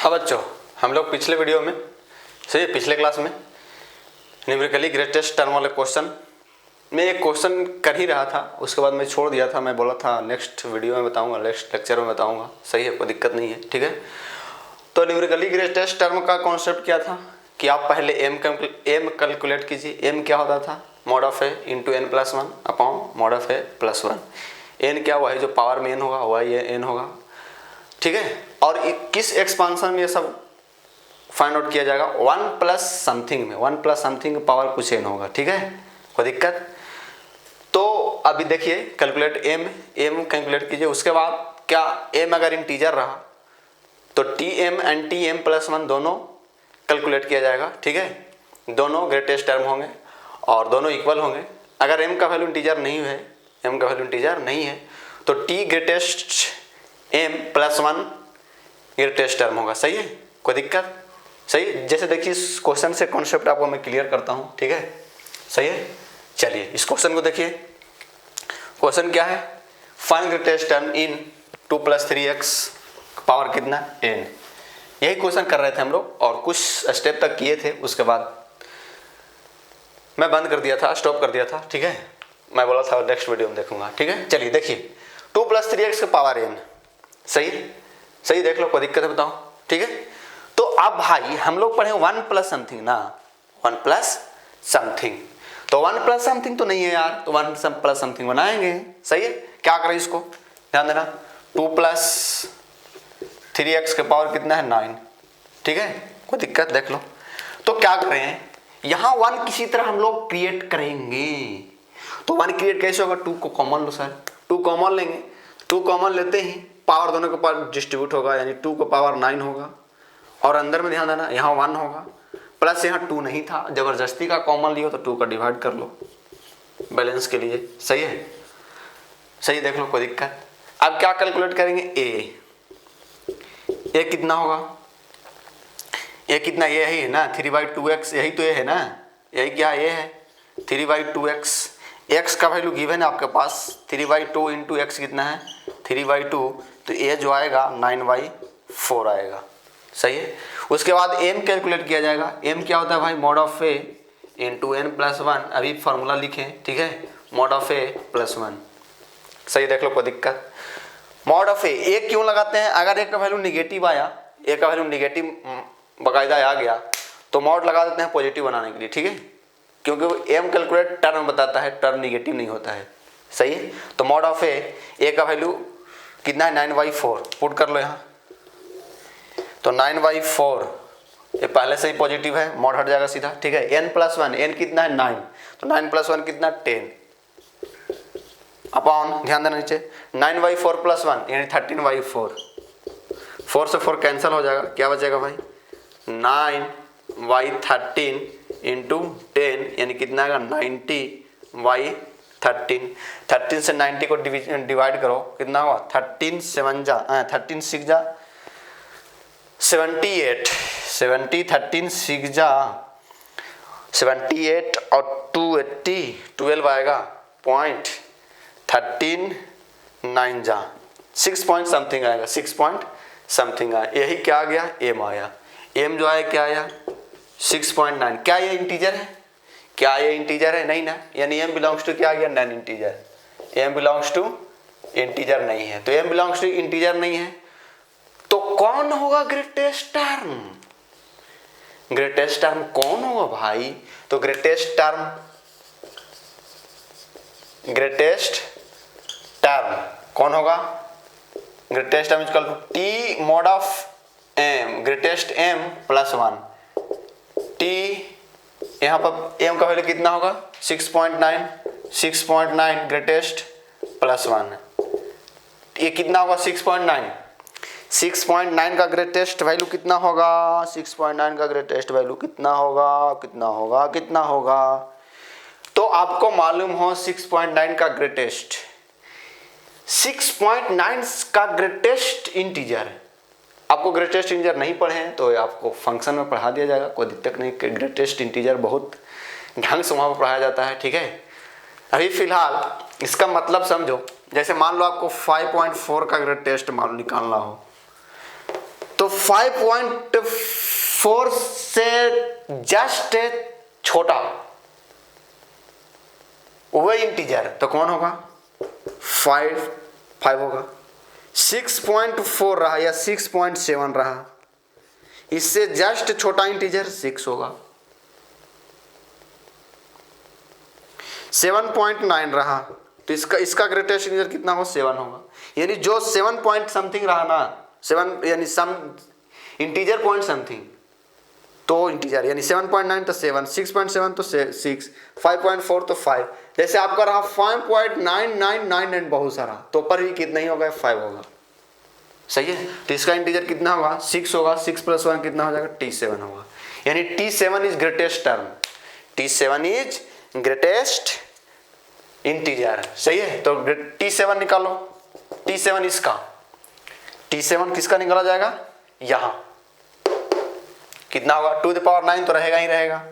हाँ बच्चों, हम लोग पिछले वीडियो में सही पिछले क्लास में न्यूमेरिकली ग्रेटेस्ट टर्म वाले क्वेश्चन में एक क्वेश्चन कर ही रहा था। उसके बाद मैं छोड़ दिया था। मैं बोला था नेक्स्ट वीडियो में बताऊंगा, नेक्स्ट लेक्चर में बताऊंगा। सही है, कोई दिक्कत नहीं है, ठीक है। तो न्यूमेरिकली ग्रेटेस्ट टर्म का कॉन्सेप्ट क्या था कि आप पहले एम कैलकुलेट कीजिए। एम क्या होता था? Mod of A into N plus one upon mod of A plus one. N क्या, वही जो पावर में एन होगा वही एन होगा, ठीक है। और किस एक्सपांशन में ये सब फाइंड आउट किया जाएगा? वन प्लस समथिंग में, वन प्लस समथिंग पावर कुछ एन होगा, ठीक है, कोई दिक्कत। तो अभी देखिए कैलकुलेट एम कैलकुलेट कीजिए। उसके बाद क्या, एम अगर इंटीजर रहा तो T M and T M plus one दोनों कैलकुलेट किया जाएगा, ठीक है। दोनों ग्रेटेस्ट टर्म होंगे और दोनों इक्वल होंगे। अगर एम का वैल्यू इंटीजर नहीं है, एम का वैल्यू इंटीजर नहीं है तो T greatest M plus one greatest term होगा। सही है, कोई दिक्कत? सही। जैसे देखिए इस क्वेश्चन से कॉन्सेप्ट आपको मैं क्लियर करता हूँ, ठीक है, सही है। चलिए इस क्वेश्चन को देखिए। क्वेश्चन क्या है? Find greatest term in 2 + 3x power कितना n। यही क्वेश्चन कर रहे थे हम लोग और कुछ स्टेप तक किए थे। उसके बाद मैं बंद कर दिया था, स्टॉप कर दिया था, ठीक है। मैं बोला था नेक्स्ट वीडियो में देखूंगा, ठीक है। चलिए देखिए 2 + 3x का पावर n। सही सही, देख लो, कोई दिक्कत है बताओ, ठीक है। तो अब भाई हम लोग पढ़े 1 प्लस समथिंग ना, 1 प्लस समथिंग। तो 1 प्लस समथिंग तो नहीं है यार, तो 1 प्लस समथिंग बनाएंगे। सही है, क्या करें इसको ध्यान देना। 2 + 3x के पावर कितना है 9, ठीक है, कोई दिक्कत? देख लो। तो क्या करें, यहाँ 1 किसी तरह हम लोग क्रिएट करेंगे। तो 1 क्रिएट कैसे होगा? 2 को कॉमन लो सर, 2 कॉमन लेंगे। 2 कॉमन लेते ही पावर दोनों के पावर डिस्ट्रीब्यूट होगा, यानी 2 को पावर 9 होगा। और अंदर में ध्यान देना यहाँ 1 होगा, प्लस यहाँ 2 नहीं था, जबरदस्ती का कॉमन लियो तो 2 का डिवाइड कर लो बैलेंस के लिए। सही है, सही, देख लो, कोई दिक्कत? अब क्या कैलकुलेट करेंगे? ए कितना होगा? ए कितना? ये ही है ना 3/2x, यही तो ये है ना, यही क्या ये है 3/2x। x का वैल्यू गिवन है आपके पास 3/2 इंटू एक्स कितना है 3/2, तो ये जो आएगा 9/4 आएगा। सही है। उसके बाद m कैलकुलेट किया जाएगा। m क्या होता है भाई? Mod of a into N plus one. अभी फॉर्मूला लिखें, ठीक है, मॉड ऑफ a + 1। सही, देख लो, कोई दिक्कत? मॉड ऑफ a क्यों लगाते हैं? अगर a का वैल्यू निगेटिव आया, a का वैल्यू निगेटिव बाकायदा आ गया तो मॉड लगा देते हैं पॉजिटिव बनाने के लिए, ठीक है, क्योंकि m कैलकुलेट टर्म बताता है, टर्म निगेटिव नहीं होता है। सही है। तो मॉड ऑफ a का वैल्यू कितना है 9/4, पुट कर लो यहाँ। तो 9/4 ये पहले से ही पॉजिटिव है, मॉड हट जाएगा सीधा, ठीक है। n + 1, n कितना है 9, तो 9 + 1 कितना 10 अपॉन, ध्यान देना नीचे, 9/4 + 1 यानी 13/4। 4 से 4 कैंसिल हो जाएगा, क्या बचेगा भाई 9/13 इंटू 10 यानी कितना आएगा 90/13। 13 से 90 को डिवाइड करो, कितना होगा 13 6 जा 78, 70 13 6 जा 78 और 280 12 आएगा, पॉइंट 13 9 जा 6 पॉइंट समथिंग आएगा, 6 पॉइंट समथिंग आया। यही क्या आ गया? एम आया। एम जो आया क्या आया 6.9। क्या ये इंटीजर है? क्या ये इंटीजर है? नहीं ना, यानी एम बिलोंग्स टू क्या आ गया? Non integer. M belongs to integer नहीं है, तो एम बिलोंग्स टू इंटीजर नहीं है तो कौन होगा ग्रेटेस्ट टर्म? ग्रेटेस्ट टर्म कौन होगा भाई? तो ग्रेटेस्ट टर्म कौन होगा? Greatest term equal to T mod of M, greatest M + 1। T यहाँ पर एम का वैल्यू कितना होगा 6.9 ग्रेटेस्ट + 1। ये कितना होगा 6.9 का ग्रेटेस्ट वैल्यू कितना होगा? 6.9 का ग्रेटेस्ट वैल्यू कितना होगा? तो आपको मालूम हो 6.9 का ग्रेटेस्ट, 6.9 का ग्रेटेस्ट इंटीजर। आपको ग्रेटेस्ट इंटीजर नहीं पढ़े हैं तो आपको फंक्शन में पढ़ा दिया जाएगा, कोई दिक्कत नहीं। ग्रेटेस्ट इंटीजर बहुत ढंग से वहाँ पर पढ़ाया जाता है, ठीक है। अभी फिलहाल इसका मतलब समझो। जैसे मान लो आपको 5.4 का ग्रेटेस्ट मान निकालना हो तो 5.4 से जस्ट छोटा वो इंटीजर तो कौन होगा? 5 होगा। 6.4 रहा या 6.7 रहा, इससे जस्ट छोटा इंटीजर 6 होगा। 7.9 रहा तो इसका ग्रेटेस्ट इंटीजर कितना हो? 7 होगा। यानी जो 7 पॉइंट समथिंग रहा ना, 7 यानी सम इंटीजर पॉइंट समथिंग, तो इंटीजर यानी 7.9 तो 7, 6.7 तो 6, 5.4 तो 5। जैसे आपका रहा 5.999 बहुत सारा, तो ऊपर भी कितना ही होगा? 5 होगा। सही है। तो इसका इंटीजर कितना होगा? 6 होगा। 6 + 1 कितना हो जाएगा? T7 होगा। यानी T7 is greatest term, T7 is greatest integer. सही है। तो T7 निकालो। T7 इसका, T7 किसका निकाला जाएगा? यहां कितना होगा? 2⁹ तो रहेगा ही रहेगा।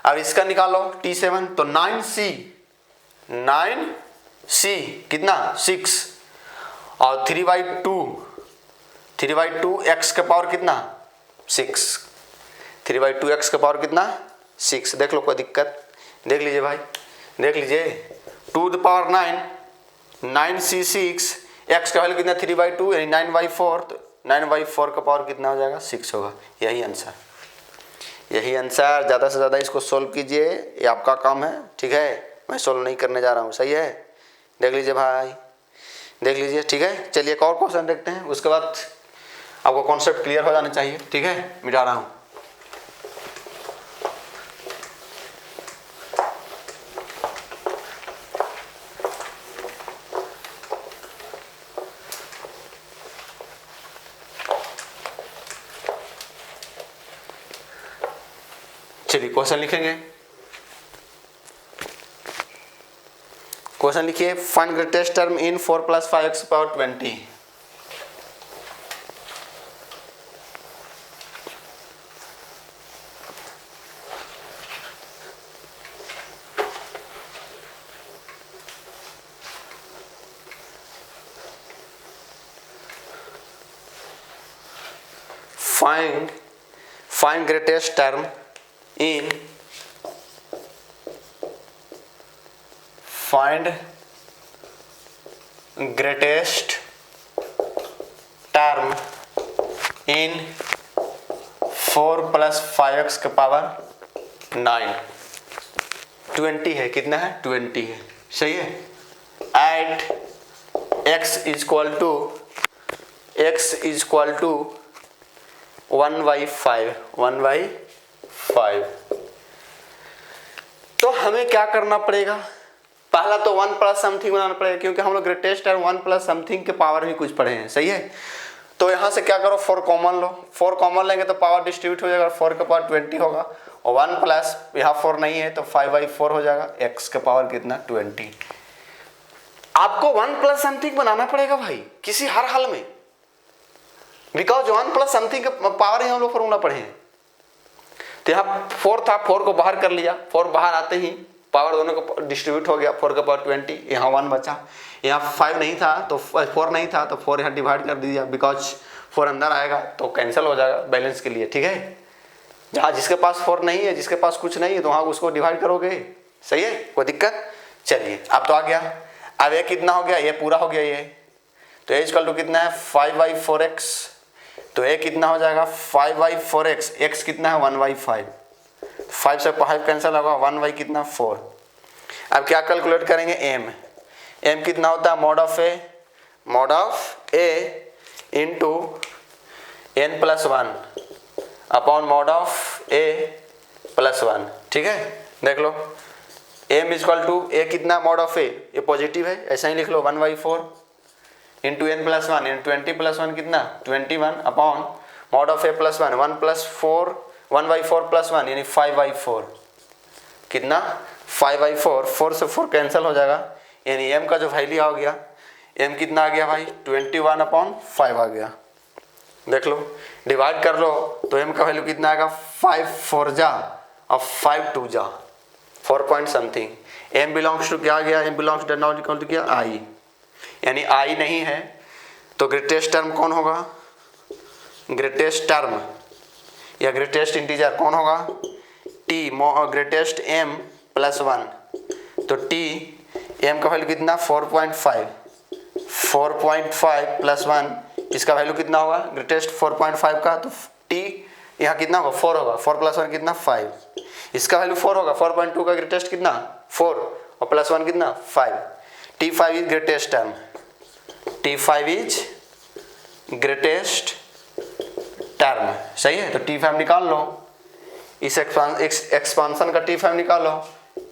अब इसका निकालो T7, तो 9C कितना? 6 और 3/2 x का पावर कितना? 6। 3/2 x का पावर कितना? 6। देख लो, कोई दिक्कत? देख लीजिए भाई, देख लीजिए। 2⁹ 9C6, x का वैल्यू कितना? 3/2 यानी 9/4, तो 9/4 का पावर कितना हो जाएगा? 6 होगा। यही आंसर, यही आंसर। ज़्यादा से ज़्यादा इसको सोल्व कीजिए, ये आपका काम है। ठीक है, मैं सोल्व नहीं करने जा रहा हूँ। सही है। देख लीजिए भाई, देख लीजिए। ठीक है, चलिए एक और क्वेश्चन देखते हैं, उसके बाद आपको कॉन्सेप्ट क्लियर हो जाना चाहिए। ठीक है, मिटा रहा हूँ। चलिए क्वेश्चन लिखेंगे। क्वेश्चन लिखिए, find greatest term in 4 + 5x power 20। find greatest term in find greatest term in 4 + 5x का पावर 9। 20 है, कितना है? 20 है। सही है। एट x = 1/5 तो हमें क्या करना पड़ेगा? पहला तो 1 + समथिंग बनाना पड़ेगा, क्योंकि हम लोग ग्रेटेस्ट टर्म 1 + समथिंग के पावर ही कुछ पढ़े हैं। सही है। तो यहाँ से क्या करो? 4 कॉमन लो। 4 कॉमन लेंगे तो पावर डिस्ट्रीब्यूट हो जाएगा, 4 का पावर 20 होगा, और 1 प्लस यहाँ 4 नहीं है तो 5/4 हो जाएगा। x का पावर कितना? 20। आपको 1 + समथिंग बनाना पड़ेगा भाई, किसी हर हाल में, बिकॉज 1 + समथिंग का पावर ही हम लोग फॉर्मूला पढ़े हैं। तो यहाँ 4 था, 4 को बाहर कर लिया, 4 बाहर आते ही पावर दोनों को डिस्ट्रीब्यूट हो गया, 4 का पावर 20, यहाँ 1 बचा। यहाँ 5 नहीं था तो 4 नहीं था तो 4 यहाँ डिवाइड कर दिया, बिकॉज 4 अंदर आएगा तो कैंसिल हो जाएगा बैलेंस के लिए। ठीक है। जहाँ जिसके पास 4 नहीं है, जिसके पास कुछ नहीं है, तो वहाँ उसको डिवाइड करोगे। सही है, कोई दिक्कत? चलिए अब तो आ गया। अब ये कितना हो गया? ये पूरा हो गया ये। तो ये इक्वल टू कितना है? 5/4x। तो ये कितना हो जाएगा? 5/4x। x कितना है? 1/5। 5 से 5 कैंसिल होगा, 1 कितना? 4। अब क्या कैलकुलेट करेंगे? m कितना होता है? mod of a into n+1 upon mod of a +1। ठीक है, देख लो। m = a कितना? mod ऑफ a, ये पॉजिटिव है, ऐसा ही लिख लो, 1/4 इंटू n+1 इन 20 + 1 कितना? 21 अपॉन mod ऑफ a +1 1 + 4 1/4 + 1 यानी 5/4 कितना? 5/4। 4 से 4 कैंसिल हो जाएगा, यानी m का जो वैल्यू आ गया, m कितना आ गया भाई? 21/5 आ गया। देख लो, डिवाइड कर लो तो m का वैल्यू कितना आएगा? 5 4 जा और 5 2 जा, 4 point something. m belongs to क्या आ गया? m belongs to not equal to क्या? i, यानी i नहीं है तो ग्रेटेस्ट टर्म कौन होगा? ग्रेटेस्ट टर्म या ग्रेटेस्ट इंटीजर कौन होगा? T greatest m plus 1। तो टी m का वैल्यू कितना? 4.5 प्लस 1 इसका वैल्यू कितना होगा? ग्रेटेस्ट 4.5 का, तो टी यहाँ कितना होगा? 4 होगा। 4 प्लस 1 कितना? 5। इसका वैल्यू 4 होगा। 4.2 का ग्रेटेस्ट कितना? 4 और प्लस 1 कितना? 5। T5 is greatest term. T5 is greatest term, सही है। तो T5 निकाल लो, इस एक्सपांशन का T5 निकालो।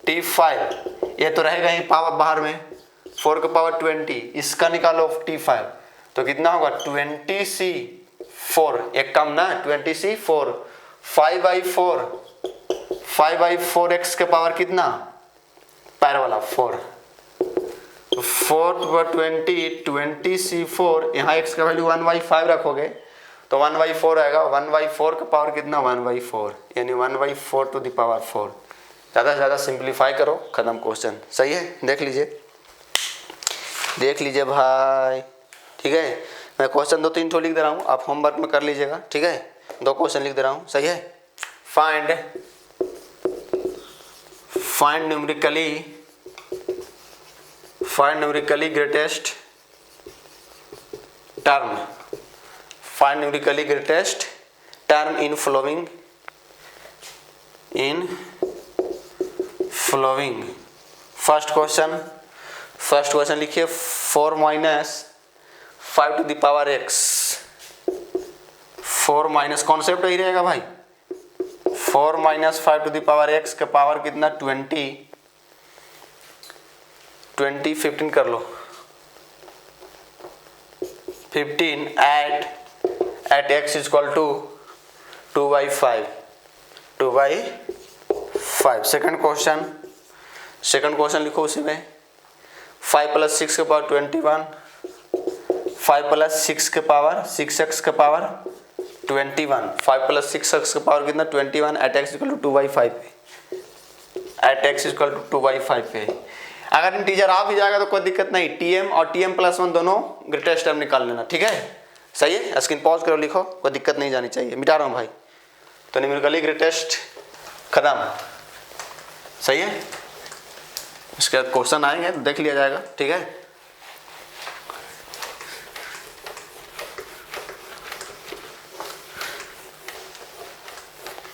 T5 ये तो रहेगा ही पावर बाहर में, 4 का पावर 20, इसका निकालो T5 तो कितना होगा? 20C4, एक कम ना, 20C4, 5/4 x के पावर कितना? पैर वाला 4, 20C4, यहाँ x का वैल्यू 1/5 रखोगे तो 1/4 आएगा। 1/4 का पावर कितना? 1/4, यानी 1/4 टू द पावर 4। ज़्यादा से ज़्यादा सिंप्लीफाई करो, खत्म क्वेश्चन। सही है, देख लीजिए भाई, ठीक है। मैं क्वेश्चन 2-3 ठो लिख दे रहा हूँ, आप होमवर्क में कर लीजिएगा, ठीक है। 2 क्वेश्चन लिख दे रहा हूँ, सही है। Find numerically greatest term. Find numerically greatest term in following. First question लिखिए 4 minus 5 to the power x। 4 minus concept ही रहेगा भाई। 4 minus 5 to the power x का पावर कितना? 20 15 कर लो। 15 at x is equal to 2/5। Second question लिखो उसी में। 5 + 6 के पावर 21, 5 + 6 के पावर 6x के पावर 21, 5 + 6x के पावर कितना? 21 at x equal to 2/5 पे। अगर इंटीजर आ भी जाएगा तो कोई दिक्कत नहीं, Tm और Tm + 1 दोनों ग्रेटेस्ट टर्म निकाल लेना, ठीक है। सही है, स्क्रीन पॉज करो, लिखो, कोई दिक्कत नहीं जानी चाहिए। मिटा रहा हूँ भाई। तो न्यूमेरिकली ग्रेटेस्ट खत्म, सही है। इसके बाद क्वेश्चन आएंगे तो देख लिया जाएगा, ठीक है।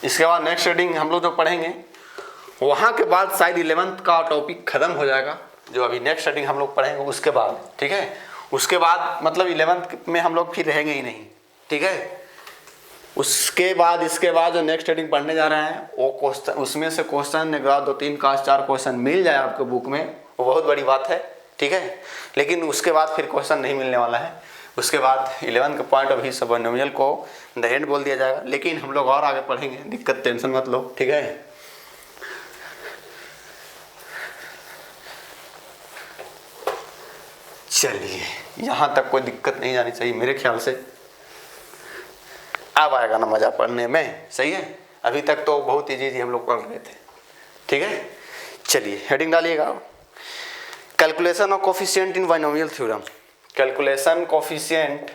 इसके बाद नेक्स्ट रीडिंग हम लोग जो पढ़ेंगे, वहाँ के बाद शायद 11th का टॉपिक खत्म हो जाएगा। जो अभी नेक्स्ट रीडिंग हम लोग पढ़ेंगे उसके बाद, ठीक है। उसके बाद मतलब 11th में हम लोग फिर रहेंगे ही नहीं, ठीक है। उसके बाद इसके बाद जो नेक्स्ट रीडिंग पढ़ने जा रहे हैं वो क्वेश्चन, उसमें से क्वेश्चन अगर 2 3 का 4 क्वेश्चन मिल जाए आपको बुक में, वो बहुत बड़ी बात है, ठीक है। लेकिन उसके बाद फिर क्वेश्चन नहीं मिलने वाला है। उसके बाद 11 का पॉइंट ऑफ व्यू सब नॉमिनल को द एंड बोल दिया जाएगा। लेकिन हम लोग और आगे पढ़ेंगे, दिक्कत टेंशन मत लो, ठीक है। चलिए, यहाँ तक कोई दिक्कत नहीं जानी चाहिए मेरे ख्याल से। अब आएगा ना मजा पढ़ने में, सही है। अभी तक तो बहुत इजी हम लोग पढ़ रहे थे, ठीक है। चलिए हेडिंग डालिएगा, calculation of coefficient in binomial theorem. Calculation of coefficient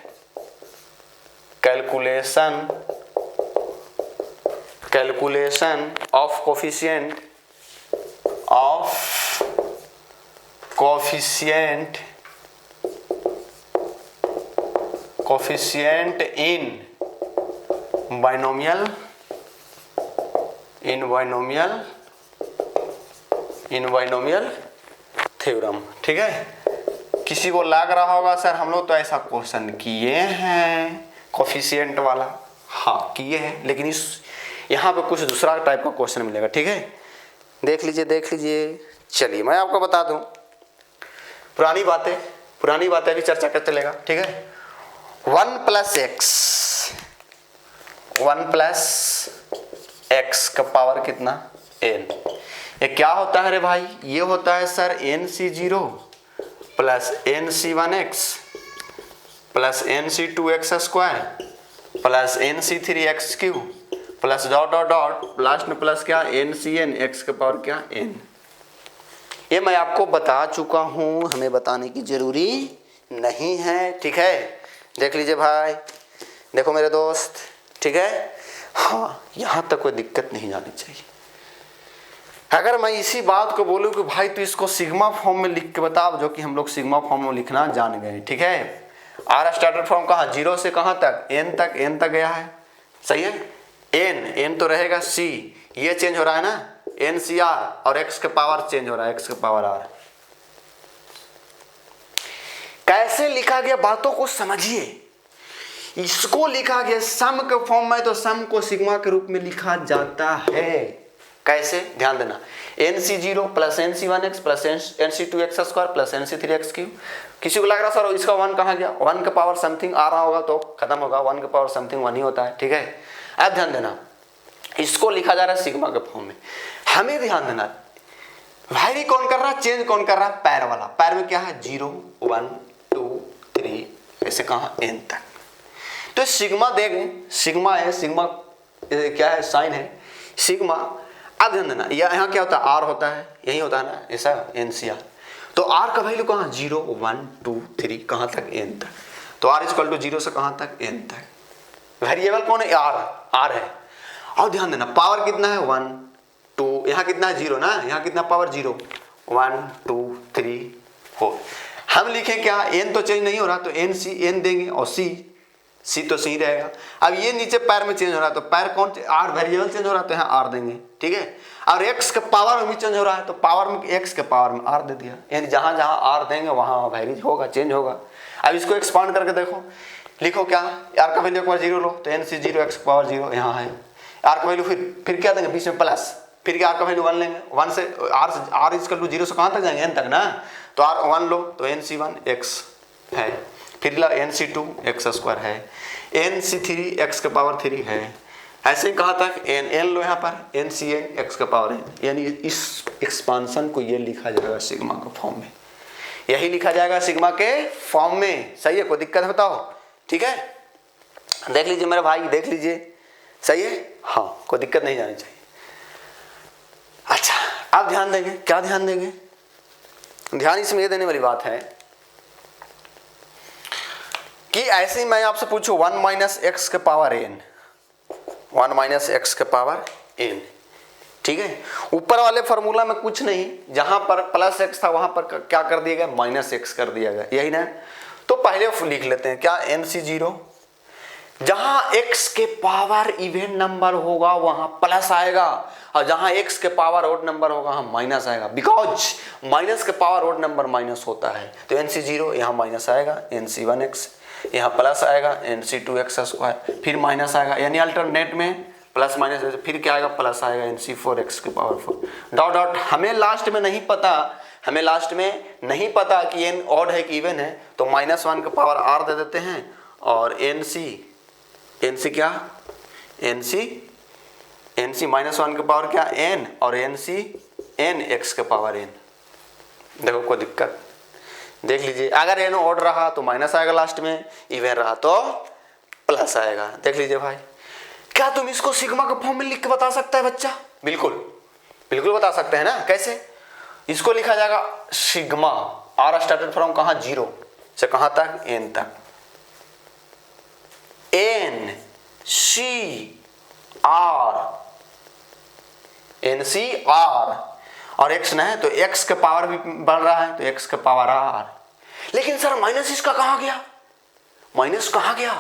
in binomial theorem, ठीक है। किसी को लग रहा होगा सर हम लोग तो ऐसा क्वेश्चन किए हैं कोफिशिएंट वाला, हाँ किए हैं, लेकिन इस यहाँ पे कुछ दूसरा टाइप का क्वेश्चन मिलेगा, ठीक है। देख लीजिए। चलिए मैं आपको बता दूं, पुरानी बातें भी चर्चा करते चलेगा, ठीक है। 1 + x का पावर कितना? n। ये क्या होता है रे भाई? ये होता है sir nc0 plus nc1x plus nc2x² plus nc3x³ plus dot last में प्लस क्या? ncn, x का पावर क्या? n। ये मैं आपको बता चुका हूँ, हमें बताने की जरूरी नहीं है, ठीक है। देख लीजिए भाई, देखो मेरे दोस्त, ठीक है। हाँ, यहाँ तक कोई दिक्कत नहीं जानी चाहिए। अगर मैं इसी बात को बोलूँ कि भाई तू इसको सिग्मा फॉर्म में लिख के बता, जो कि हम लोग सिग्मा फॉर्म में लिखना जान गए, ठीक है। आर स्टैंडर्ड फॉर्म कहाँ, 0 से कहाँ तक, n तक गया है, सही है। n तो रहेगा c, ये चेंज हो रहा है ना, NCR, और x के पावर चेंज हो रहा है, x के पावर r। कैसे लिखा गया बातों को समझिए। इसको लिखा गया सम के फॉर्म में, तो सम को सिग्मा के रूप में लिखा जाता है। कैसे, ध्यान देना, NC0 plus NC1x plus NC2x square plus NC3x cube. किसी को लग रहा सर इसका 1 कहाँ गया, 1 के पावर समथिंग आ रहा होगा तो खत्म होगा, 1 के पावर समथिंग 1 ही होता है, ठीक है। अब ध्यान देना, इसको लिखा जा रहा है सिग्मा के फॉर्म में। हमें ध्यान देना, वैरी कौन कर रहा है, चेंज कौन कर रहा है, पैर वाला। पैर में क्या है, 0 1 2 3 ऐसे कहाँ, n तक। तो सिग्मा देंगे, सिग्मा है, सिग्मा क्या है, साइन है सिग्मा। अब ध्यान देना, यहाँ क्या होता है, आर होता है, यही होता है ना, ऐसा NCR। तो आर का वैल्यू कहाँ, 0 1 2 3 कहाँ तक, n तक। तो r इक्वल टू 0 से कहाँ तक, n तक। वेरिएबल कौन है, आर है। और ध्यान देना, पावर कितना है, 1 2, यहाँ कितना है, 0 ना, यहाँ कितना पावर, 0 1 2 3 4। हम लिखें क्या, n तो चेंज नहीं हो रहा, तो n देंगे, और c तो सही रहेगा। अब ये नीचे पैर में चेंज हो रहा है, तो पैर कौन, आर वेरिएबल चेंज हो रहा है, तो यहाँ आर देंगे, ठीक है। और x के पावर में भी चेंज हो रहा है, तो पावर में x के पावर में आर दे दिया, यानी जहाँ जहाँ आर देंगे वहाँ वैरी होगा, चेंज होगा। अब इसको एक्सपांड करके देखो, लिखो क्या, आर का वैल्यू एक बार 0 लो, तो NC0 x के पावर 0 यहाँ है। आर का वैल्यू फिर क्या देंगे, बीच में प्लस, फिर क्या आर का वैल्यू 1 लेंगे, 1 से आर इक्वल टू 0 से कहाँ तक जाएंगे, n तक ना। तो आर 1 लो, तो NC1 x है, फिर ला NC2 x स्क्वायर है, NC3 x के पावर 3 है, ऐसे ही कहाँ तक, n लो यहाँ पर, NCn x के पावर n। यानी इस एक्सपांशन को ये लिखा जाएगा सिग्मा के फॉर्म में, यही लिखा जाएगा सिग्मा के फॉर्म में। सही है, कोई दिक्कत है बताओ, ठीक है। देख लीजिए मेरे भाई, देख लीजिए, सही है, हाँ, कोई दिक्कत नहीं जानी चाहिए। अच्छा, अब ध्यान देंगे, क्या ध्यान देंगे, ध्यान इसमें ये देने वाली बात है कि ऐसे ही मैं आपसे पूछूं 1 माइनस एक्स के पावर n, 1 माइनस एक्स के पावर n, ठीक है। ऊपर वाले फॉर्मूला में कुछ नहीं, जहां पर प्लस एक्स था वहां पर क्या कर दिया गया, माइनस एक्स कर दिया गया, यही ना। तो पहले लिख लेते हैं क्या, NC0, जहां x के पावर इवन नंबर होगा वहां प्लस आएगा, और जहां x के पावर ऑड नंबर होगा वहां माइनस आएगा, बिकॉज माइनस के पावर ऑड नंबर माइनस होता है। तो NC0 यहाँ माइनस आएगा, NC1x यहाँ प्लस आएगा, NC2x स्क्वायर, फिर माइनस आएगा, यानी अल्टरनेट में प्लस माइनस, फिर क्या आएगा, प्लस आएगा, NC4x के पावर 4 डॉट डॉट। हमें लास्ट में नहीं पता कि n ऑड है कि इवन है, तो -1 के पावर r दे देते हैं, और NC क्या, NC -1 के पावर क्या, n, और NC x के पावर n। देखो कोई दिक्कत, देख लीजिए, अगर n ऑड रहा तो माइनस आएगा लास्ट में, इवन रहा तो प्लस आएगा। देख लीजिए भाई, क्या तुम इसको सिग्मा के फॉर्म में लिख के बता सकता है बच्चा, बिल्कुल बिल्कुल बता सकते हैं ना। कैसे, इसको लिखा जाएगा सिग्मा, आर स्टार्टेड फ्रॉम कहाँ, 0 से कहाँ तक, n तक, NCR, और x न है तो x के पावर भी बढ़ रहा है, तो x के पावर r। लेकिन सर माइनस इसका कहाँ गया, माइनस कहाँ गया,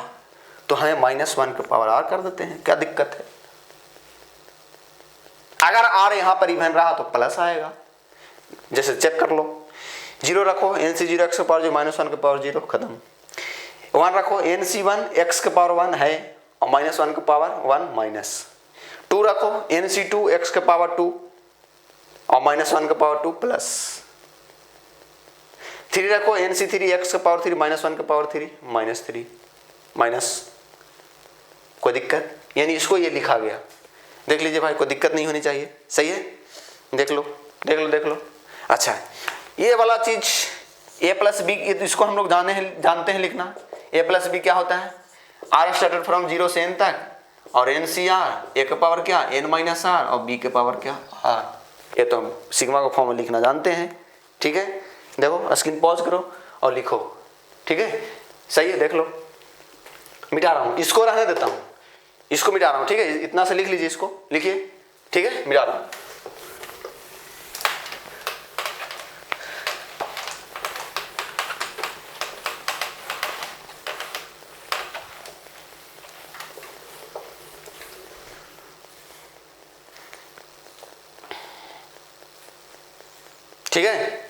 तो हमें -1 के पावर r कर देते हैं, क्या दिक्कत है। अगर r यहाँ पर इवन रहा तो प्लस आएगा, जैसे चेक कर लो, 0 रखो, NC0 x के पावर 0, -1 के पावर 0, खत्म। 1 रखो, NC1 x के पावर 1 है, और -1 के पावर 1 माइनस। 2 रखो, NC2 x के पावर 2, और -1 के पावर 2 प्लस। 3 रखो, NC3 x के पावर 3, -1 के पावर 3 -3 माइनस। कोई दिक्कत, यानी इसको ये लिखा गया। देख लीजिए भाई, कोई दिक्कत नहीं होनी चाहिए, सही है, देख लो। अच्छा, ये वाला चीज a प्लस बी, इसको हम लोग जानते हैं लिखना। a प्लस बी क्या होता है, r स्टार्टेड फ्रॉम 0 से n तक, और NCR a के पावर क्या, n माइनस r, और b के पावर क्या, r। ये तो हम सिग्मा का फॉर्म लिखना जानते हैं, ठीक है। देखो स्क्रीन पॉज करो और लिखो, ठीक है, सही है, देख लो। मिटा रहा हूँ, इसको रहने देता हूँ, इसको मिटा रहा हूँ, ठीक है। इतना से लिख लीजिए, इसको लिखिए, ठीक है, मिटा रहा हूँ। ठीक है,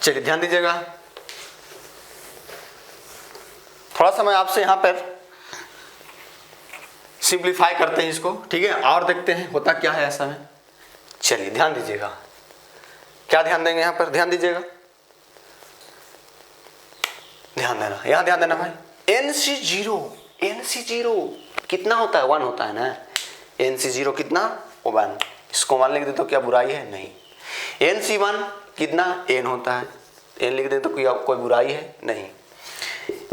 चलिए ध्यान दीजिएगा। थोड़ा सा मैं आपसे यहां पर सिंप्लीफाई करते हैं इसको, ठीक है, और देखते हैं होता क्या है ऐसा में। चलिए ध्यान दीजिएगा, क्या ध्यान देंगे यहां पर, ध्यान दीजिएगा, ध्यान देना, यहां ध्यान देना भाई। NC0 कितना होता है, 1 होता है ना। NC0 कितना, 1। इसको 1 लिख दे तो क्या बुराई है, नहीं। NC1 कितना, n होता है, n लिख दे तो कोई बुराई है, नहीं।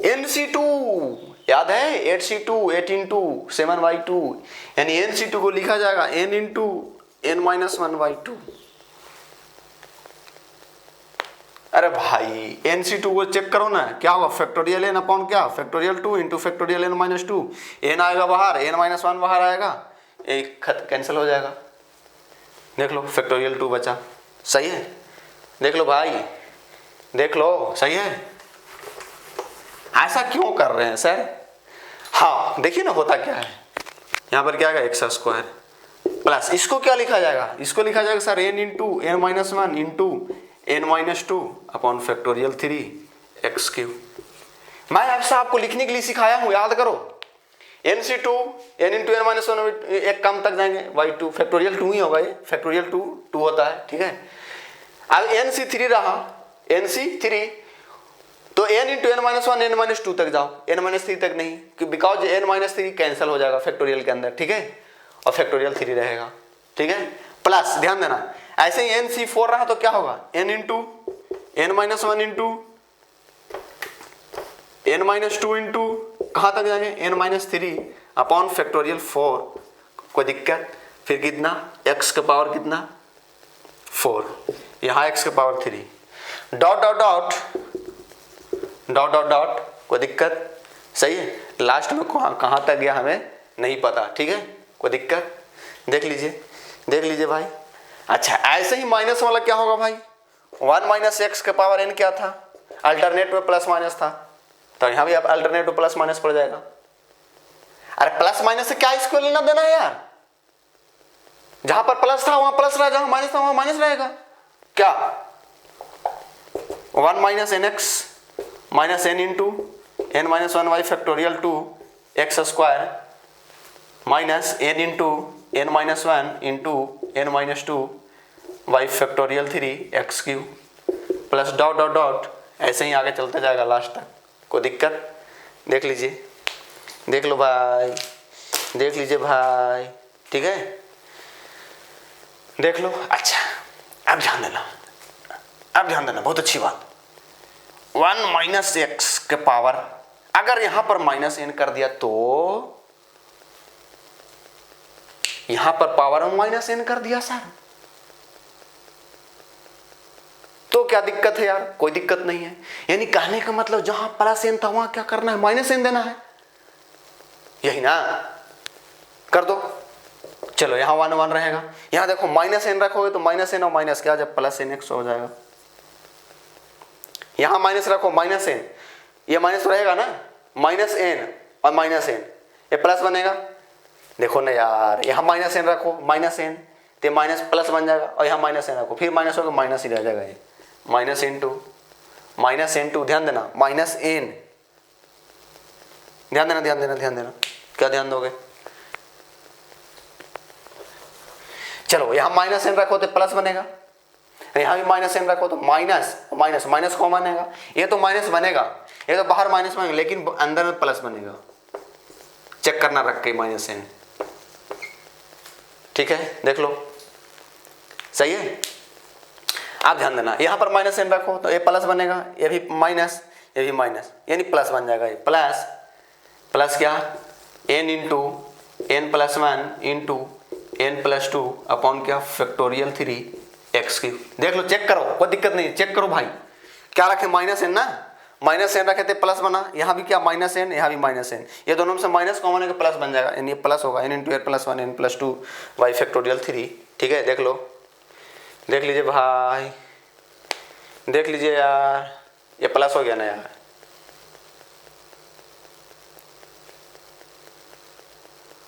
NC2 याद है, 8C2 8 इंटू 7/2, यानी NC2 को लिखा जाएगा n इंटू n-1/2। अरे भाई NC2 को चेक करो ना, क्या होगा, फैक्टोरियल n अपॉन क्या, factorial 2 into factorial n-2, n आएगा बाहर, n-1 बाहर आएगा, एक खत कैंसिल हो जाएगा। देख लो फैक्टोरियल 2 बचा, सही है, देख लो भाई, देख लो, सही है। ऐसा क्यों कर रहे हैं सर, हाँ देखिए ना होता क्या है, यहाँ पर क्या है, x² प्लस इसको क्या लिखा जाएगा, इसको लिखा जाएगा sir n into n-1 into n-2 upon factorial 3x³। मैं ऐसा आपको लिखने के लिए सिखाया हूँ, याद करो। NC2 n इंटू n-1 एक कम तक जाएंगे, y2 फैक्टोरियल 2 ही होगा, ये फैक्टोरियल 2 होता है, ठीक है। अब NC3 रहा, NC3 तो n इंटू n-1 n-2 तक जाओ, n-3 तक नहीं, बिकॉज n-3 कैंसिल हो जाएगा फैक्टोरियल के अंदर, ठीक है, और फैक्टोरियल 3 रहेगा, ठीक है। प्लस ध्यान देना, ऐसे ही NC4 रहा तो क्या होगा, n into n-1 into n-2 into कहाँ तक जाएंगे, n-3 अपॉन फैक्टोरियल 4, कोई दिक्कत, फिर कितना, x का पावर कितना, 4, यहाँ x का power 3, dot dot dot dot dot dot, कोई दिक्कत, सही है। लास्ट में कहाँ तक गया हमें नहीं पता, ठीक है, कोई दिक्कत, देख लीजिए, देख लीजिए भाई। अच्छा ऐसे ही माइनस वाला क्या होगा भाई, 1 माइनस एक्स का पावर n क्या था, अल्टरनेट में प्लस माइनस था, तो यहाँ भी अब अल्टरनेट में प्लस माइनस पड़ जाएगा। अरे प्लस माइनस से क्या इसको लेना देना है यार, जहां पर प्लस था वहां प्लस रहा, जहां माइनस था वहां माइनस रहेगा, क्या 1 minus nx minus n into n-1 factorial 2 x² minus n into n-1 into n-2 y factorial 3 x³ plus dot dot dot, ऐसे ही आगे चलते जाएगा लास्ट तक, कोई दिक्कत, देख लीजिए, देख लो भाई, देख लीजिए भाई, ठीक है, देख लो। अच्छा अब ध्यान देना, अब ध्यान देना, बहुत अच्छी बात, 1 माइनस एक्स के पावर अगर यहां पर माइनस n कर दिया तो यहां पर पावर में माइनस n कर दिया सर, तो क्या दिक्कत है यार, कोई दिक्कत नहीं है। यानी कहने का मतलब जहां प्लस n था वहां क्या करना है, माइनस n देना है, यही ना, कर दो। चलो यहाँ 1 1 रहेगा, यहाँ देखो माइनस n रखोगे तो माइनस n और माइनस क्या जब प्लस nx हो जाएगा, यहाँ माइनस रखो माइनस n, ये माइनस रहेगा ना, माइनस n और माइनस n, ये प्लस बनेगा, देखो ना यार, यहाँ माइनस n रखो माइनस n तो माइनस प्लस बन जाएगा, और यहाँ माइनस n रखो फिर माइनस होगा, माइनस ही रह जाएगा, ये माइनस n2 ध्यान देना, माइनस n, ध्यान देना ध्यान देना ध्यान देना, क्या ध्यान दोगे, चलो यहाँ माइनस n रखो तो प्लस बनेगा, यहाँ भी माइनस n रखो तो माइनस माइनस माइनस कॉमन बनेगा, ये तो माइनस बनेगा, ये तो बाहर माइनस बनेगा, लेकिन अंदर में प्लस बनेगा, चेक करना रख के माइनस n, ठीक है, देख लो, सही है। आप ध्यान देना, यहाँ पर माइनस n रखो तो ये प्लस बनेगा, ये भी माइनस, ये भी माइनस, यानी प्लस बन जाएगा, ये प्लस प्लस क्या n into n+1 into n+2 upon क्या फैक्टोरियल 3 एक्स क्यूब। देख लो, चेक करो, कोई दिक्कत नहीं, चेक करो भाई। क्या रखे, माइनस एन ना, माइनस एन रखे थे, प्लस बना, यहाँ भी क्या माइनस एन, यहाँ भी माइनस एन, ये दोनों में से माइनस कॉमन है, प्लस बन जाएगा, एन ये प्लस होगा, N into N plus one N plus two by factorial 3। ठीक है, देख लो, देख लीजिए भाई, देख लीजिए यार, ये प्लस हो गया ना यार,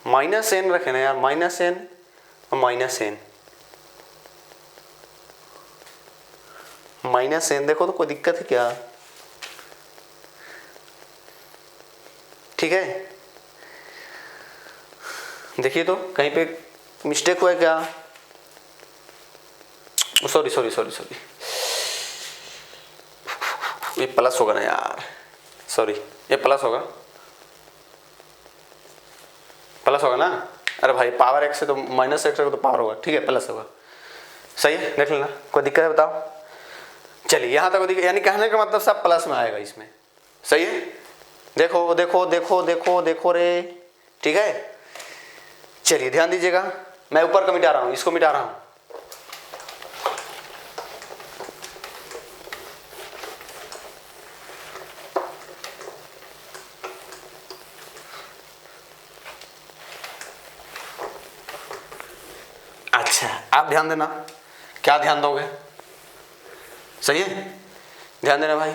माइनस एन रखे ना यार, माइनस एन और माइनस एन, माइनस एन, देखो तो कोई दिक्कत है क्या? ठीक है, देखिए तो कहीं पे मिस्टेक हुआ है क्या? सॉरी सॉरी सॉरी सॉरी, ये प्लस होगा ना यार, सॉरी, ये प्लस होगा, प्लस होगा ना। अरे भाई पावर एक्स से तो माइनस एक्स तो पावर होगा, ठीक है, प्लस होगा, सही है, देख लेना, कोई दिक्कत है बताओ? चलिए यहाँ तक दिक्कत, यानी कहने का मतलब सब प्लस में आएगा इसमें, सही है। देखो देखो देखो देखो देखो रे, ठीक है। चलिए ध्यान दीजिएगा, मैं ऊपर का मिटा रहा हूँ, इसको मिटा रहा हूँ। अच्छा, आप ध्यान देना, क्या ध्यान दोगे? सही है, ध्यान देना भाई।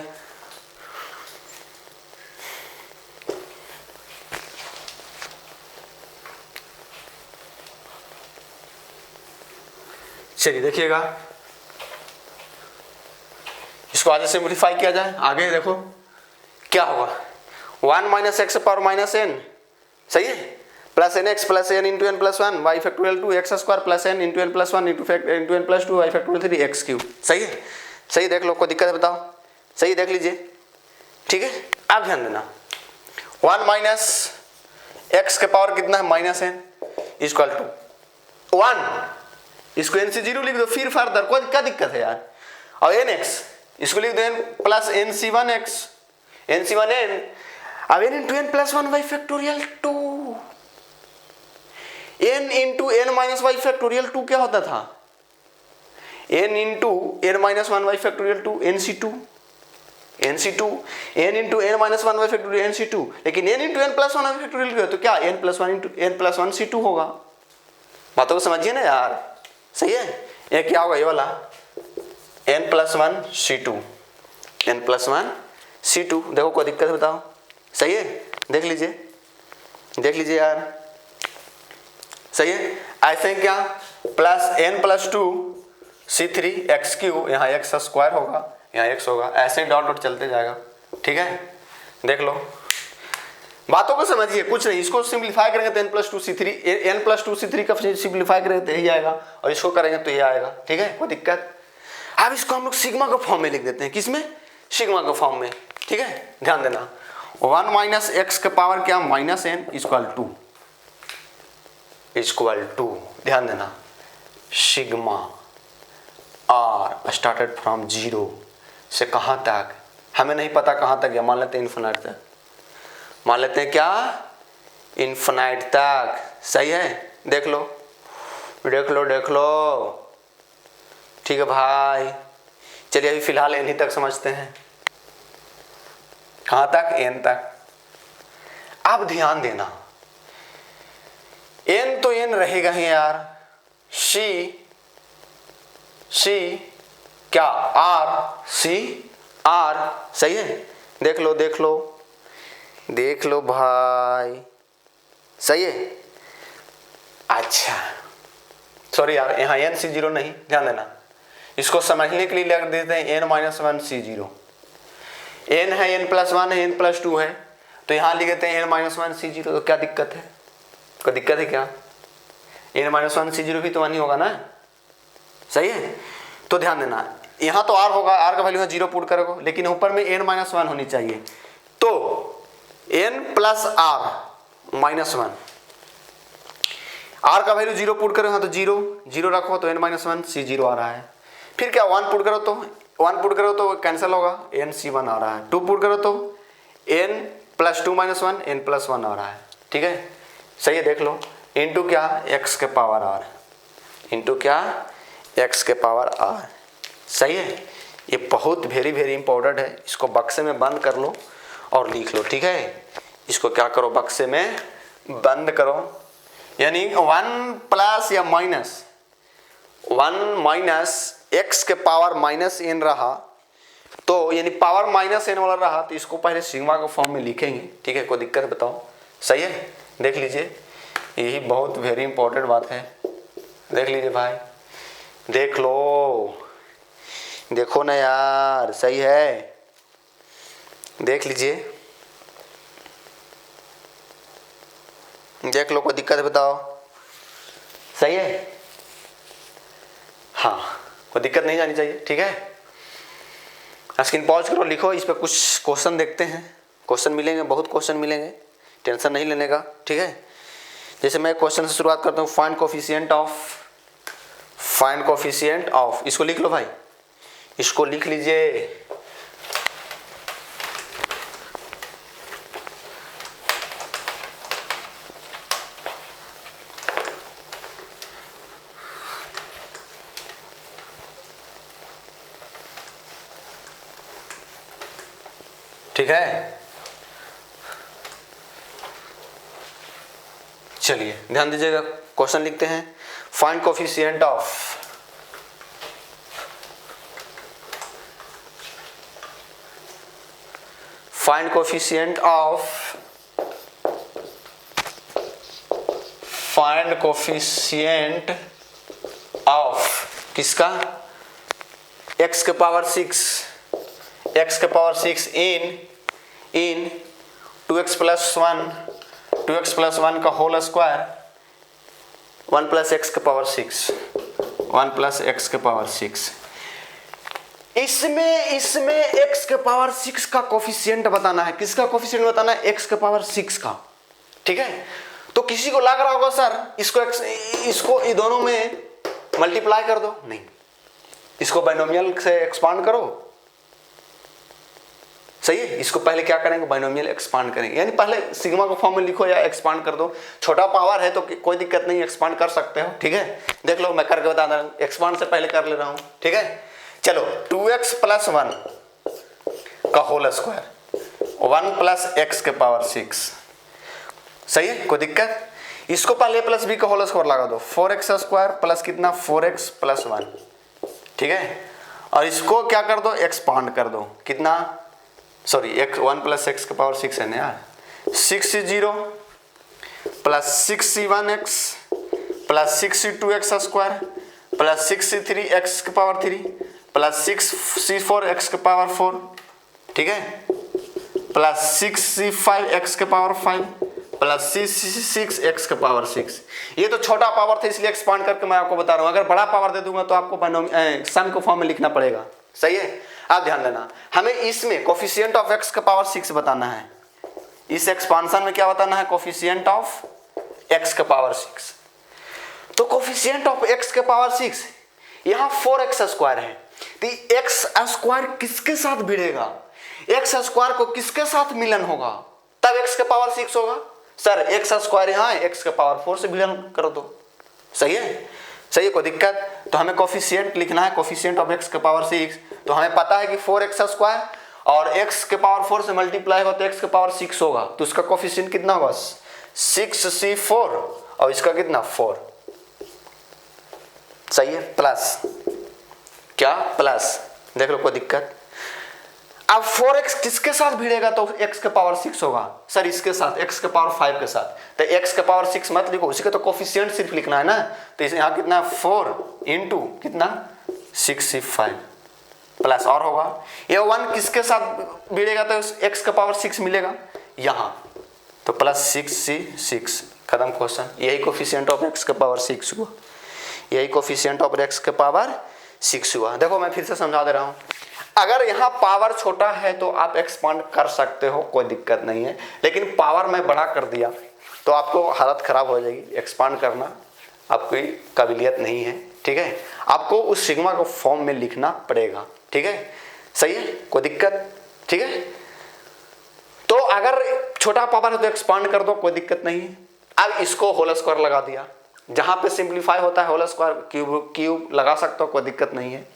चलिए देखिएगा, इसको आगे सिंप्लीफाई किया जाए, आगे देखो क्या होगा, 1 minus X power minus N, सही है, plus N X plus N into N plus one Y factorial 2 X square plus N into N plus one into N plus two by factorial 3 X cube. सही है, सही, देख लो, कोई दिक्कत है बताओ? सही, देख लीजिए, ठीक है। आप ध्यान देना, 1 माइनस एक्स के पावर कितना है, माइनस एन, इक्वल टू 1, इसको एन से 0 लिख दो, फिर फर्दर, कोई क्या दिक्कत है यार, और एन एक्स, इसको लिख दो N plus N C one X, N C one N, अब N into N plus one Y factorial 2, N into N minus Y factorial 2 क्या होता था, N into N minus one Y factorial 2, N C two, N C two, N into N minus one Y factorial N C two, लेकिन N into N plus one Y factorial तो क्या, N plus one into N plus one C two होगा। बातों को समझिए ना यार, सही है। ये क्या होगा, ये वाला N plus one C two, N plus one C two, देखो कोई दिक्कत है बताओ? सही है, देख लीजिए, देख लीजिए यार, सही है। ऐसे क्या, plus N plus two C three X cube, यहाँ एक्स स्क्वायर होगा, यहाँ एक्स होगा, ऐसे डॉट डॉट चलते जाएगा, ठीक है। देख लो, बातों को समझिए, कुछ नहीं, इसको सिंप्लीफाई करेंगे तो N plus two C three, N plus two C three का सिंप्लीफाई करेंगे तो यही आएगा, और इसको करेंगे तो ये आएगा, ठीक है, कोई दिक्कत। अब इसको हम लोग सिग्मा के फॉर्म में लिख देते हैं, किसमें, सिग्मा के फॉर्म में, ठीक है। ध्यान देना, 1 माइनस एक्स के पावर क्या, माइनस एन इक्वल टू, ध्यान देना, सिग्मा आर स्टार्टेड फ्रॉम 0 से कहाँ तक, हमें नहीं पता कहाँ तक है, मान लेते हैं इन्फिनाइट तक, मान लेते हैं क्या, इन्फिनाइट तक, सही है। देख लो देख लो देख लो, ठीक है भाई। चलिए अभी फिलहाल एन ही तक समझते हैं, कहाँ तक, एन तक। अब ध्यान देना, एन तो एन रहेगा ही यार, सी क्या, आर सी आर, सही है। देख लो देख लो देख लो भाई, सही है। अच्छा सॉरी यार, यहाँ एन सी 0 नहीं, ध्यान देना, इसको समझने के लिए लिख देते हैं N minus one C 0, N है, एन प्लस वन है, एन प्लस टू है, तो यहाँ लिख देते हैं एन माइनस वन सी 0, तो क्या दिक्कत है, कोई दिक्कत है क्या, एन माइनस वन सी 0 भी तो वन ही होगा ना, सही है। तो ध्यान देना, यहाँ तो आर होगा, आर का वैल्यू है 0 पुट करोगे, लेकिन ऊपर में एन माइनस वन होनी चाहिए, तो N plus R minus one, R का वैल्यू 0 पुट करो, तो 0 रखो, तो एन माइनस वन सी 0 आ रहा है। फिर क्या 1 पुट करो तो कैंसिल होगा, एन सी 1 आ रहा है। 2 पुट करो तो N plus two minus one, N plus one आ रहा है, ठीक है, सही है। देख लो, इंटू क्या, एक्स के पावर आर, इंटू क्या, x के पावर r। सही है, ये बहुत वेरी इंपॉर्टेंट है। इसको बक्से में बंद कर लो और लिख लो, ठीक है। इसको क्या करो, बक्से में बंद करो, यानी 1 प्लस या माइनस 1 माइनस एक्स के पावर माइनस n रहा, तो यानी पावर माइनस n वाला रहा, तो इसको पहले सिग्मा के फॉर्म में लिखेंगे, ठीक है। कोई दिक्कत बताओ, सही है। देख लीजिए, यही बहुत वेरी इंपॉर्टेंट बात है। देख लीजिए भाई, देख लो, देखो ना यार, सही है, देख लीजिए, देख लो, कोई दिक्कत बताओ, सही है। हाँ, कोई दिक्कत नहीं जानी चाहिए, ठीक है। स्क्रीन पॉज करो, लिखो, इस पे कुछ क्वेश्चन देखते हैं। क्वेश्चन मिलेंगे, बहुत क्वेश्चन मिलेंगे, टेंशन नहीं लेने का, ठीक है। जैसे मैं क्वेश्चन से शुरुआत करता हूँ, फाइंड कोफिशिएंट ऑफ, इसको लिख लो भाई, इसको लिख लीजिए। ठीक है, चलिए ध्यान दीजिएगा, क्वेश्चन लिखते हैं। फाइंड कोफिशिएंट ऑफ किसका, x के पावर 6 इन 2x प्लस 1 का होल स्क्वायर 1 प्लस एक्स के पावर 6। इसमें x के पावर 6 का कोफिशिएंट बताना है। किसका कोफिशिएंट बताना है? x के पावर 6 का, ठीक है। तो किसी को लग रहा होगा सर इसको ये दोनों में मल्टीप्लाई कर दो, नहीं, इसको बाइनोमियल से एक्सपांड करो, सही है। इसको पहले क्या करेंगे, बाइनोमियल एक्सपांड करेंगे, यानी पहले सिग्मा को फॉर्म में लिखो या एक्सपांड कर दो। छोटा पावर है तो कोई दिक्कत नहीं, एक्सपांड कर सकते हो, ठीक है। देख लो, मैं करके बता रहा हूँ, एक्सपांड से पहले कर ले रहा हूँ, ठीक है। चलो, 2x प्लस 1 का होल स्क्वायर 1 प्लस एक्स के पावर 6, सही है, कोई दिक्कत। इसको पहले प्लस बी का होल स्क्वायर लगा दो, 4x स्क्वायर प्लस कितना 4x प्लस 1, ठीक है। और इसको क्या कर दो, एक्सपांड कर दो, कितना, सॉरी 1 प्लस एक्स के पावर 6 है ना यार, 6c0 plus 6c1x plus 6c2x square plus 6c3x के पावर 3 प्लस 6c4x के पावर 4, ठीक है, प्लस 6c5x के पावर 5 प्लस 6x के पावर 6। ये तो छोटा पावर था, इसलिए एक्सपांड करके मैं आपको बता रहा हूँ। अगर बड़ा पावर दे दूंगा तो आपको सम को फॉर्म में लिखना पड़ेगा, सही है। आप ध्यान देना, हमें इसमें कोफिशिएंट ऑफ x के पावर 6 बताना है। इस एक्सपांशन में क्या बताना है, कोफिशिएंट ऑफ x के पावर 6। तो कोफिशिएंट ऑफ x के पावर 6 यहाँ 4x स्क्वायर है, तो x स्क्वायर किसके साथ भिड़ेगा, x स्क्वायर को किसके साथ मिलन होगा, तब x के पावर 6 होगा। सर x स्क्वायर यहाँ है, x के पावर 4 से मिलन कर दो, सही है, सही है, कोई दिक्कत। तो हमें कोफिशिएंट लिखना है, कोफिशिएंट ऑफ x के पावर 6। तो हमें पता है कि 4x स्क्वायर और x के पावर 4 से मल्टीप्लाई हो तो x के पावर 6 होगा, तो इसका कोफिशिएंट कितना होगा, 6c4 और इसका कितना 4, सही है, प्लस क्या, प्लस, देख लो, कोई दिक्कत। अब 4x किसके साथ भिड़ेगा तो x के पावर 6 होगा, सर इसके साथ, x के पावर 5 के साथ, तो x के पावर 6 मत लिखो, उसी का तो कोफिशिएंट सिर्फ लिखना है ना। तो इसे यहाँ कितना 4 इंटू कितना 6c5 प्लस और होगा, ये 1 किसके साथ भिड़ेगा तो x के पावर 6 मिलेगा यहाँ, तो प्लस 6c6, खत्म क्वेश्चन। यही कोफिशिएंट ऑफ x के पावर 6 हुआ, यही कोफिशिएंट ऑफ x के पावर 6 हुआ। देखो मैं फिर से समझा दे रहा हूँ, अगर यहाँ पावर छोटा है तो आप एक्सपांड कर सकते हो, कोई दिक्कत नहीं है, लेकिन पावर मैं बड़ा कर दिया तो आपको हालत खराब हो जाएगी, एक्सपांड करना आपकी काबिलियत नहीं है, ठीक है। आपको उस सिग्मा को फॉर्म में लिखना पड़ेगा, ठीक है, सही है, कोई दिक्कत, ठीक है। तो अगर छोटा पावर है तो एक्सपांड कर दो, कोई दिक्कत नहीं है। अब इसको होल स्क्वायर लगा दिया, जहाँ पे सिंप्लीफाई होता है होल स्क्वायर क्यूब लगा सकते हो, कोई दिक्कत नहीं है।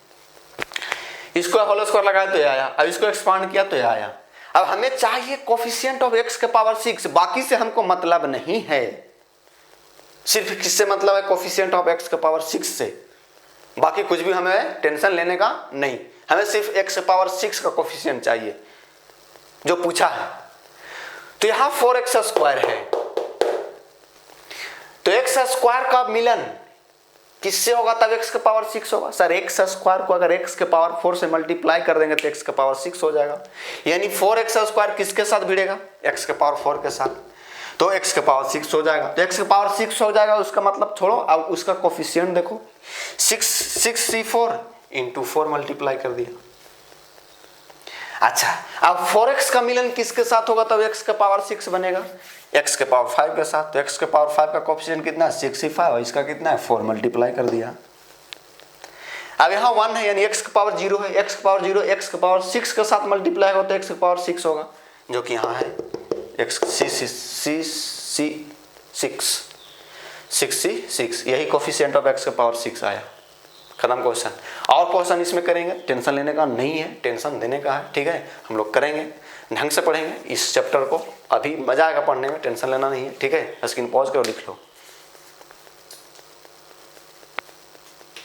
इसको होल स्क्वायर लगाया तो ये आया, अब इसको एक्सपांड किया तो ये आया। अब हमें चाहिए कोफिशिएंट ऑफ x के पावर 6, बाकी से हमको मतलब नहीं है, सिर्फ किससे मतलब है, कोफिशिएंट ऑफ x के पावर 6 से। बाकी कुछ भी हमें टेंशन लेने का नहीं, हमें सिर्फ x के पावर 6 का कोफिशिएंट चाहिए जो पूछा है। तो यहां 4x स्क्वायर है, तो x स्क्वायर का मिलन किससे होगा तब x के पावर 6 होगा। सर x स्क्वायर को अगर x के पावर 4 से मल्टीप्लाई कर देंगे तो x के पावर 6 हो जाएगा, यानी 4x स्क्वायर किसके साथ भिड़ेगा, x के पावर 4 के साथ, तो x के पावर 6 हो जाएगा। तो x के पावर 6 हो जाएगा, उसका मतलब छोड़ो, अब उसका कोफिशिएंट देखो 6c4 इंटू 4 मल्टीप्लाई कर दिया। अच्छा, अब 4x का मिलन किसके साथ होगा तब x के पावर 6 बनेगा, x के पावर 5 के साथ। तो x के पावर 5 का कोफिशिएंट कितना है 65, और इसका कितना है 4 मल्टीप्लाई कर दिया। अब यहाँ 1 है यानी x के पावर 0 है, x के पावर 0 x के पावर 6 के साथ मल्टीप्लाई होगा तो x के पावर 6 होगा, जो कि यहाँ है x6, यही कोफिशिएंट ऑफ x के पावर 6 आया। खत्म क्वेश्चन। और क्वेश्चन इसमें करेंगे, टेंशन लेने का नहीं है, टेंशन देने का है, ठीक है। हम लोग करेंगे, ढंग से पढ़ेंगे इस चैप्टर को, अभी मजा आएगा पढ़ने में, टेंशन लेना नहीं है, ठीक है। स्क्रीन पॉज करो, लिख लो।